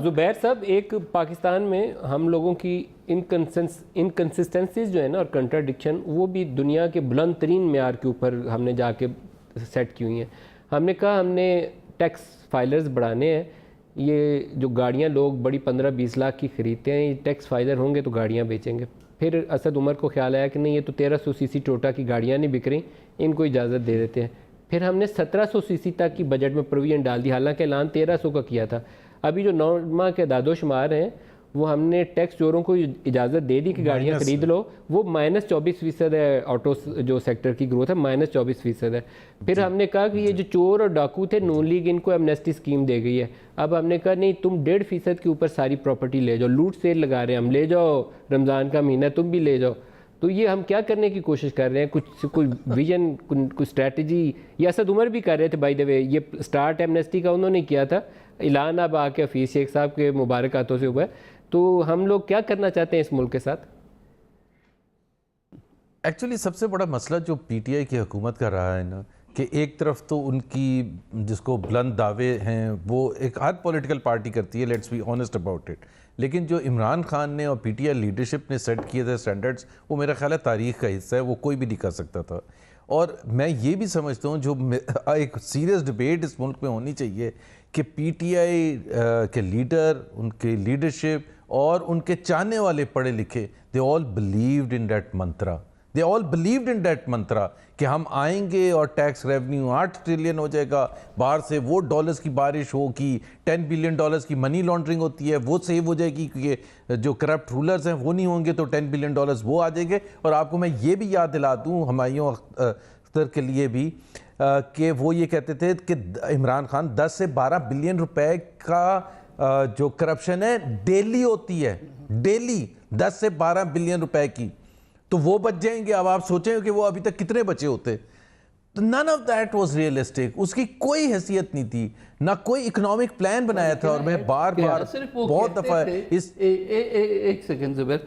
زبیر صاحب، ایک پاکستان میں ہم لوگوں کی انکنسسٹنسیز جو ہے نا اور کنٹراڈکشن، وہ بھی دنیا کے بلند ترین معیار کے اوپر ہم نے جا کے سیٹ کی ہوئی ہیں. ہم نے کہا ہم نے ٹیکس فائلرز بڑھانے ہیں. یہ جو گاڑیاں لوگ بڑی 15-20 لاکھ کی خریدتے ہیں، یہ ٹیکس فائلر ہوں گے تو گاڑیاں بیچیں گے. پھر اسد عمر کو خیال آیا کہ نہیں، یہ تو 1300 سی سی ٹوٹا کی گاڑیاں نہیں بک رہی، ان کو اجازت دے دیتے ہیں. پھر ہم نے 1700 سی سی تک کی بجٹ میں پروویژن ڈال دی، حالانکہ اعلان 1300 کا کیا تھا. ابھی جو 9 ماہ کے اعداد و شمار ہیں، وہ ہم نے ٹیکس چوروں کو اجازت دے دی کہ گاڑیاں خرید لو. وہ -24% ہے. آٹو جو سیکٹر کی گروتھ ہے -24% ہے. پھر ہم نے کہا کہ یہ جو چور اور ڈاکو تھے، نون لیگ ان کو ایمنیسٹی اسکیم دے گئی ہے. اب ہم نے کہا نہیں، تم 1.5% کے اوپر ساری پراپرٹی لے جاؤ. لوٹ سیل لگا رہے ہیں ہم، لے جاؤ، رمضان کا مہینہ تم بھی لے جاؤ. تو یہ ہم کیا کرنے کی کوشش کر رہے ہیں؟ کوئی ویژن، کوئی اسٹریٹجی؟ یہ اسد عمر بھی کر رہے تھے، بائی دا وے. یہ سٹارٹ ایمنیسٹی کا انہوں نے کیا تھا، اعلان اب آ کے حفیظ شیخ صاحب کے مبارک ہاتھوں سے ہوا ہے. تو ہم لوگ کیا کرنا چاہتے ہیں اس ملک کے ساتھ؟ ایکچولی سب سے بڑا مسئلہ جو پی ٹی آئی کی حکومت کا رہا ہے نا، کہ ایک طرف تو ان کی جس کو بلند دعوے ہیں وہ ایک ہر پولیٹیکل پارٹی کرتی ہے، let's be honest about it. لیکن جو عمران خان نے اور پی ٹی آئی لیڈرشپ نے سیٹ کیے تھے سٹینڈرڈز، وہ میرا خیال ہے تاریخ کا حصہ ہے، وہ کوئی بھی نہیں کر سکتا تھا. اور میں یہ بھی سمجھتا ہوں جو ایک سیریس ڈبیٹ اس ملک میں ہونی چاہیے کہ پی ٹی آئی کے لیڈر، ان کے لیڈرشپ اور ان کے چاہنے والے پڑھے لکھے، they all believed in that mantra. They all believed in that mantra کہ ہم آئیں گے اور ٹیکس ریونیو 8 ٹریلین ہو جائے گا، باہر سے وہ ڈالرز کی بارش ہوگی، 10 بلین ڈالرز کی منی لانڈرنگ ہوتی ہے وہ سیو ہو جائے گی، کیونکہ جو کرپٹ رولرز ہیں وہ نہیں ہوں گے تو 10 بلین ڈالرز وہ آ جائیں گے. اور آپ کو میں یہ بھی یاد دلا دوں ہمایوں اختر کے لیے بھی، کہ وہ یہ کہتے تھے کہ عمران خان 10 سے 12 بلین روپے کا جو کرپشن ہے ڈیلی ہوتی ہے، ڈیلی 10 سے 12 بلین روپے کی، تو وہ بچ جائیں گے. اب آپ سوچیں کہ وہ ابھی تک کتنے بچے ہوتے. none of that was realistic. اس کی کوئی حیثیت نہیں تھی، نہ کوئی اکنامک پلان بنایا تھا. اور میں بار بار بہت دفعہ ایک سیکنڈ زبیر،